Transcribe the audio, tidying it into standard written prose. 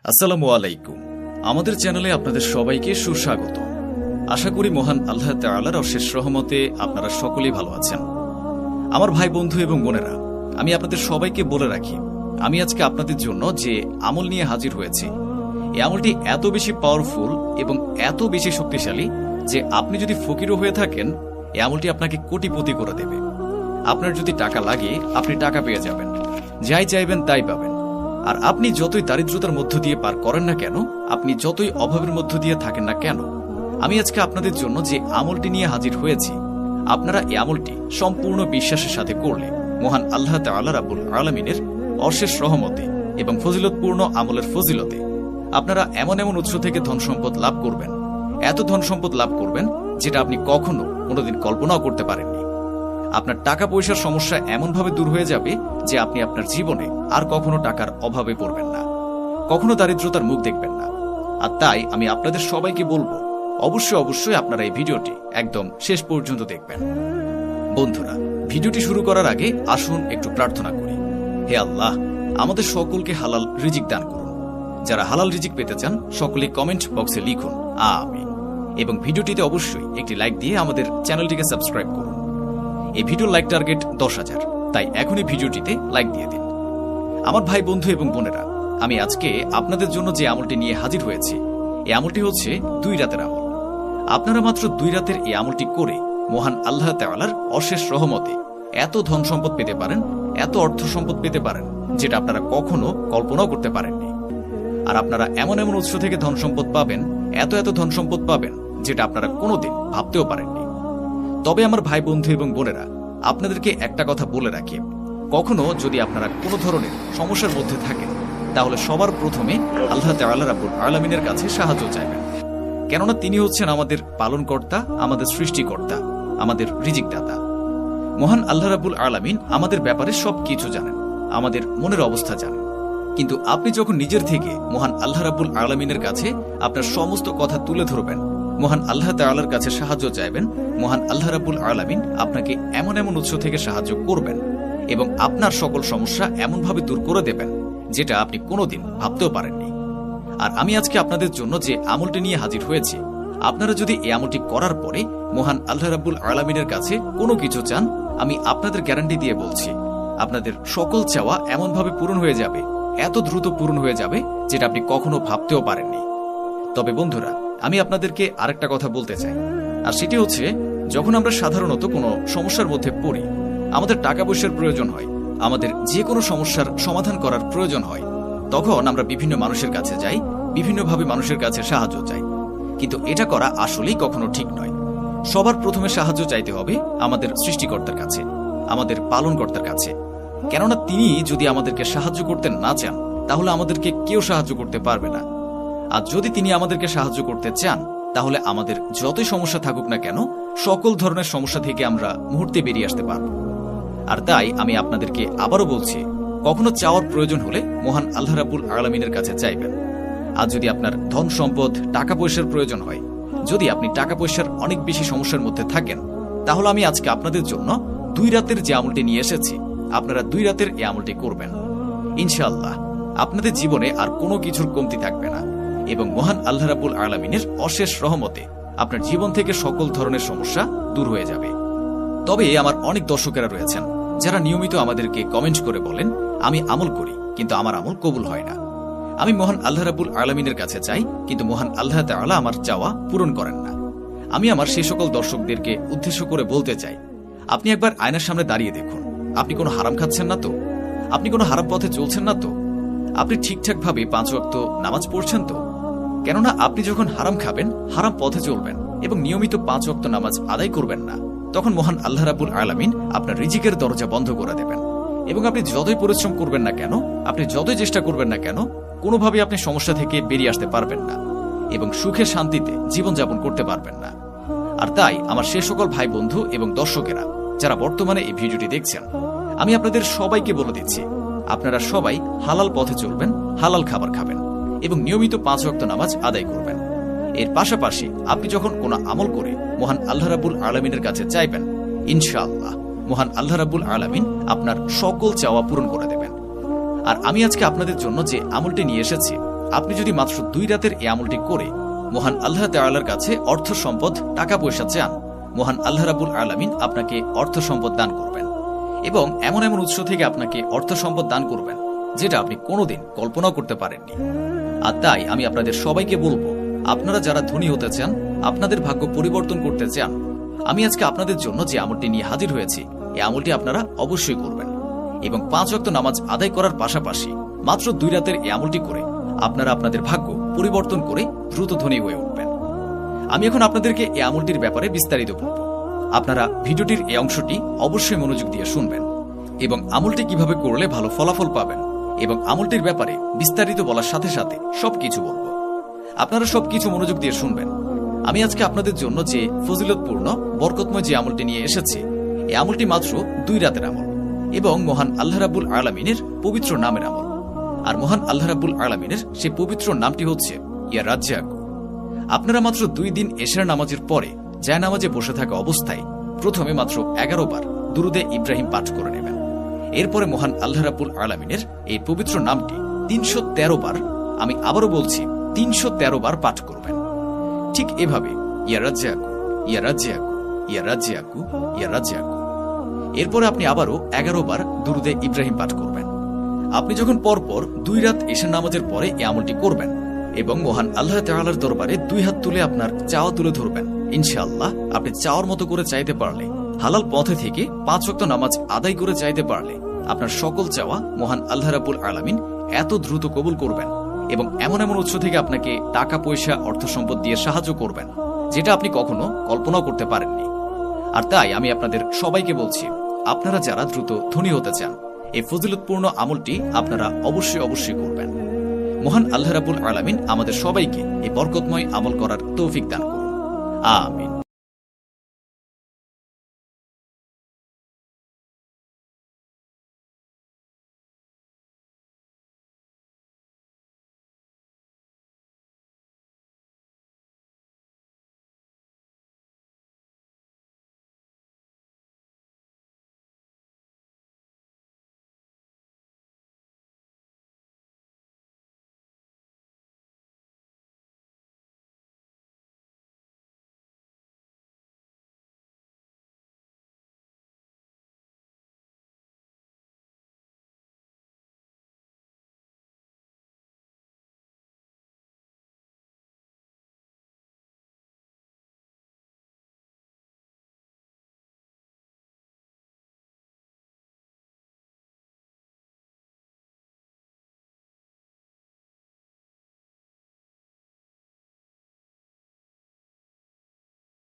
আসসালামু আলাইকুম। আমাদের চ্যানেলে আপনাদের সবাইকে সুস্বাগত। আশা করি মহান আল্লাহ তাআলার অশেষ রহমতে আপনারা সকলেই ভালো আছেন। আমার ভাই বন্ধু এবং বোনেরা, আমি আপনাদের সবাইকে বলে রাখি, আমি আজকে আপনাদের জন্য যে আমল নিয়ে হাজির হয়েছি, এই আমলটি এত বেশি পাওয়ারফুল এবং এত বেশি শক্তিশালী যে আপনি যদি ফকিরও হয়ে থাকেন, এই আমলটি আপনাকে কোটিপতি করে দেবে। আপনার যদি টাকা লাগে, আপনি টাকা পেয়ে যাবেন, যাই চাইবেন তাই পাবেন। আর আপনি যতই দারিদ্রতার মধ্য দিয়ে পার করেন না কেন, আপনি যতই অভাবের মধ্য দিয়ে থাকেন না কেন, আমি আজকে আপনাদের জন্য যে আমলটি নিয়ে হাজির হয়েছি, আপনারা এই আমলটি সম্পূর্ণ বিশ্বাসের সাথে করলে মহান আল্লাহ তাআলা রাব্বুল আলামিনের অশেষ রহমতে এবং ফজিলতপূর্ণ আমলের ফজিলতে আপনারা এমন এমন উৎস থেকে ধন সম্পদ লাভ করবেন, এত ধন সম্পদ লাভ করবেন যেটা আপনি কখনো কোনোদিন কল্পনাও করতে পারেননি। আপনার টাকা পয়সার সমস্যা এমনভাবে দূর হয়ে যাবে যে আপনি আপনার জীবনে আর কখনো টাকার অভাবে পড়বেন না, কখনো দারিদ্রতার মুখ দেখবেন না। আর তাই আমি আপনাদের সবাইকে বলবো, অবশ্যই আপনারা এই ভিডিওটি একদম শেষ পর্যন্ত দেখবেন। বন্ধুরা, ভিডিওটি শুরু করার আগে আসুন একটু প্রার্থনা করি। হে আল্লাহ, আমাদের সকলকে হালাল রিজিক দান করুন। যারা হালাল রিজিক পেতে চান সকলে কমেন্ট বক্সে লিখুন আমিন, এবং ভিডিওটিতে অবশ্যই একটি লাইক দিয়ে আমাদের চ্যানেলটিকে সাবস্ক্রাইব করুন। এই ভিডিওর লাইক টার্গেট 10,000, তাই এখনই ভিডিওটিতে লাইক দিয়ে দিন। আমার ভাই বন্ধু এবং বোনেরা, আমি আজকে আপনাদের জন্য যে আমলটি নিয়ে হাজির হয়েছি, এই আমলটি হচ্ছে 2 রাতের আমল। আপনারা মাত্র 2 রাতের এই আমলটি করে মহান আল্লাহ তাআলার অশেষ রহমতে এত ধন সম্পদ পেতে পারেন, এত অর্থ সম্পদ পেতে পারেন যেটা আপনারা কখনো কল্পনাও করতে পারেননি। আর আপনারা এমন এমন উৎস থেকে ধন সম্পদ পাবেন, এত ধন সম্পদ পাবেন যেটা আপনারা কোনোদিন ভাবতেও পারেননি। তবে আমার ভাই বন্ধু এবং বোনেরা, আপনাদেরকে একটা কথা বলে রাখি, কখনো যদি আপনারা কোনো ধরনের সমস্যার মধ্যে থাকেন, তাহলে সবার প্রথমে আল্লাহ তাআলা রাব্বুল আলামিনের কাছে সাহায্য চাইবেন। কেননা তিনি হচ্ছেন আমাদের পালনকর্তা, আমাদের সৃষ্টিকর্তা, আমাদের রিজিকদাতা। মহান আল্লাহ রাব্বুল আলামিন আমাদের ব্যাপারে সবকিছু জানেন, আমাদের মনের অবস্থা জানেন। কিন্তু আপনি যখন নিজের থেকে মহান আল্লাহ রাব্বুল আলামিনের কাছে আপনার সমস্ত কথা তুলে ধরবেন, মহান আল্লাহ তাআলার কাছে সাহায্য চাইবেন, মহান আল্লাহ রাব্বুল আলামিন আপনাকে এমন এমন উৎস থেকে সাহায্য করবেন এবং আপনার সকল সমস্যা এমনভাবে দূর করে দেবেন যেটা আপনি কোনোদিন ভাবতেও পারেননি। আর আমি আজকে আপনাদের জন্য যে আমলটি নিয়ে হাজির হয়েছি, আপনারা যদি এই আমলটি করার পরে মহান আল্লাহ রাব্বুল আলামিনের কাছে কোনো কিছু চান, আমি আপনাদের গ্যারান্টি দিয়ে বলছি, আপনাদের সকল চাওয়া এমনভাবে পূরণ হয়ে যাবে, এত দ্রুত পূরণ হয়ে যাবে যেটা আপনি কখনো ভাবতেও পারেননি। তবে বন্ধুরা, আমি আপনাদেরকে আরেকটা কথা বলতে চাই, আর সেটি হচ্ছে, যখন আমরা সাধারণত কোনো সমস্যার মধ্যে পড়ি, আমাদের টাকা পয়সার প্রয়োজন হয়, আমাদের যে কোনো সমস্যার সমাধান করার প্রয়োজন হয়, তখন আমরা বিভিন্ন মানুষের কাছে যাই, বিভিন্নভাবে মানুষের কাছে সাহায্য চাই। কিন্তু এটা করা আসলেই কখনো ঠিক নয়। সবার প্রথমে সাহায্য চাইতে হবে আমাদের সৃষ্টিকর্তার কাছে, আমাদের পালনকর্তার কাছে। কেননা তিনি যদি আমাদেরকে সাহায্য করতে না চান, তাহলে আমাদেরকে কেউ সাহায্য করতে পারবে না। আর যদি তিনি আমাদেরকে সাহায্য করতে চান, তাহলে আমাদের যতই সমস্যা থাকুক না কেন, সকল ধরনের সমস্যা থেকে আমরা মুহূর্তে বেরিয়ে আসতে পারব। আর তাই আমি আপনাদেরকে আবারও বলছি, কখনো চাওয়ার প্রয়োজন হলে মহান আল্লাহ রাব্বুল আলামিনের কাছে চাইবেন। আর যদি আপনার ধন সম্পদ, টাকা পয়সার প্রয়োজন হয়, যদি আপনি টাকা পয়সার অনেক বেশি সমস্যার মধ্যে থাকেন, তাহলে আমি আজকে আপনাদের জন্য 2 রাতের যে আমলটি নিয়ে এসেছি, আপনারা 2 রাতের এই আমলটি করবেন। ইনশাআল্লাহ আপনাদের জীবনে আর কোনো কিছুর কমতি থাকবে না, এবং মহান আল্লাহ রাব্বুল আলামিনের অশেষ রহমতে আপনার জীবন থেকে সকল ধরনের সমস্যা দূর হয়ে যাবে। তবে আমার অনেক দর্শকেরা রয়েছেন যারা নিয়মিত আমাদেরকে কমেন্ট করে বলেন, আমি আমল করি কিন্তু আমার আমল কবুল হয় না। আমি মহান আল্লাহ রাব্বুল আলামিনের কাছে চাই, কিন্তু মহান আল্লাহ তাআলা আমার চাওয়া পূরণ করেন না। আমি আমার সেই সকল দর্শকদেরকে উদ্দেশ্য করে বলতে চাই, আপনি একবার আয়নার সামনে দাঁড়িয়ে দেখুন, আপনি কোনো হারাম খাচ্ছেন না তো? আপনি কোনো হারাম পথে চলছেন না তো? আপনি ঠিকঠাকভাবে 5 ওয়াক্ত নামাজ পড়ছেন তো? কেননা আপনি যখন হারাম খাবেন, হারাম পথে চলবেন এবং নিয়মিত 5 ওয়াক্ত নামাজ আদায় করবেন না, তখন মহান আল্লাহ রাব্বুল আলামিন আপনার রিজিকের দরজা বন্ধ করে দেবেন। এবং আপনি যতই পরিশ্রম করবেন না কেন, আপনি যতই চেষ্টা করবেন না কেন, কোনোভাবে আপনি সমস্যা থেকে বেরিয়ে আসতে পারবেন না এবং সুখে শান্তিতে জীবনযাপন করতে পারবেন না। আর তাই আমার সে সকল ভাই বন্ধু এবং দর্শকেরা যারা বর্তমানে এই ভিডিওটি দেখছেন, আমি আপনাদের সবাইকে বলে দিচ্ছি, আপনারা সবাই হালাল পথে চলবেন, হালাল খাবার খাবেন এবং নিয়মিত 5 ওয়াক্ত নামাজ আদায় করবেন। এর পাশাপাশি আপনি যখন কোনো আমল করে মহান আল্লাহ রাব্বুল আলামিনের কাছে চাইবেন, ইনশাআল্লাহ মহান আল্লাহ রাব্বুল আলামিন আপনার সকল চাওয়া পূরণ করে দেবেন। আর আমি আজকে আপনাদের জন্য যে আমলটি নিয়ে এসেছি, আপনি যদি মাত্র 2 রাতের এই আমলটি করে মহান আল্লাহ তাআলার কাছে অর্থ সম্পদ টাকা পয়সা চান, মহান আল্লাহ রাব্বুল আলামিন আপনাকে অর্থ সম্পদ দান করবেন এবং এমন এমন উৎস থেকে আপনাকে অর্থ সম্পদ দান করবেন যেটা আপনি কোনোদিন কল্পনাও করতে পারেননি। আর তাই আমি আপনাদের সবাইকে বলবো, আপনারা যারা ধনী হতে চান, আপনাদের ভাগ্য পরিবর্তন করতে চান, আমি আজকে আপনাদের জন্য যে আমলটি নিয়ে হাজির হয়েছি, এই আমলটি আপনারা অবশ্যই করবেন এবং 5 ওয়াক্ত নামাজ আদায় করার পাশাপাশি মাত্র 2 রাতের এই আমলটি করে আপনারা আপনাদের ভাগ্য পরিবর্তন করে দ্রুত ধনী হয়ে উঠবেন। আমি এখন আপনাদেরকে এই আমলটির ব্যাপারে বিস্তারিত বলব। আপনারা ভিডিওটির এই অংশটি অবশ্যই মনোযোগ দিয়ে শুনবেন এবং আমলটি কিভাবে করলে ভালো ফলাফল পাবেন এবং আমলটির ব্যাপারে বিস্তারিত বলার সাথে সাথে সবকিছু বলবো। আপনারা সবকিছু মনোযোগ দিয়ে শুনবেন। আমি আজকে আপনাদের জন্য যে ফজিলতপূর্ণ বরকতময় যে আমলটি নিয়ে এসেছি, এই আমলটি মাত্র 2 রাতের আমল এবং মহান আল্লাহ রাব্বুল আলামিনের পবিত্র নামের আমল। আর মহান আল্লাহ রাব্বুল আলামিনের সেই পবিত্র নামটি হচ্ছে ইয়া রাজ্জাকু। আপনারা মাত্র 2 দিন এশার নামাজের পরে জায়নামাজে বসে থাকা অবস্থায় প্রথমে মাত্র 11 বার দুরুদে ইব্রাহিম পাঠ করে নেবেন। এরপরে মহান আল্লাহ রাব্বুল আলামিনের এই পবিত্র নামটি 313 বার, আমি আবারও বলছি 313 বার পাঠ করবেন। ঠিক এভাবে ইয়া রাজ্জাকু, ইয়া রাজ্জাকু, ইয়া রাজ্জাকু, ইয়া রাজ্জাকু। এরপরে আপনি আবারও 11 বার দুরুদে ইব্রাহিম পাঠ করবেন। আপনি যখন পরপর 2 রাত এশার নামাজের পরে এই আমলটি করবেন এবং মহান আল্লাহ তাআলার দরবারে 2 হাত তুলে আপনার চাওয়া তুলে ধরবেন, ইনশাআল্লাহ আপনি চাওয়ার মতো করে চাইতে পারলে, হালাল পথে থেকে 5 ওয়াক্ত নামাজ আদায় করে চাইতে পারলে আপনার সকল চাওয়া মহান আল্লাহ রাব্বুল আলামিন এত দ্রুত কবুল করবেন এবং এমন এমন উৎস থেকে আপনাকে টাকা পয়সা অর্থ সম্পদ দিয়ে সাহায্য করবেন যেটা আপনি কখনো কল্পনাও করতে পারেননি। আর তাই আমি আপনাদের সবাইকে বলছি, আপনারা যারা দ্রুত ধনী হতে চান, এই ফজিলতপূর্ণ আমলটি আপনারা অবশ্যই অবশ্যই করবেন। মহান আল্লাহ রাব্বুল আলামিন আমাদের সবাইকে এই বরকতময় আমল করার তৌফিক দান করুন। আমিন।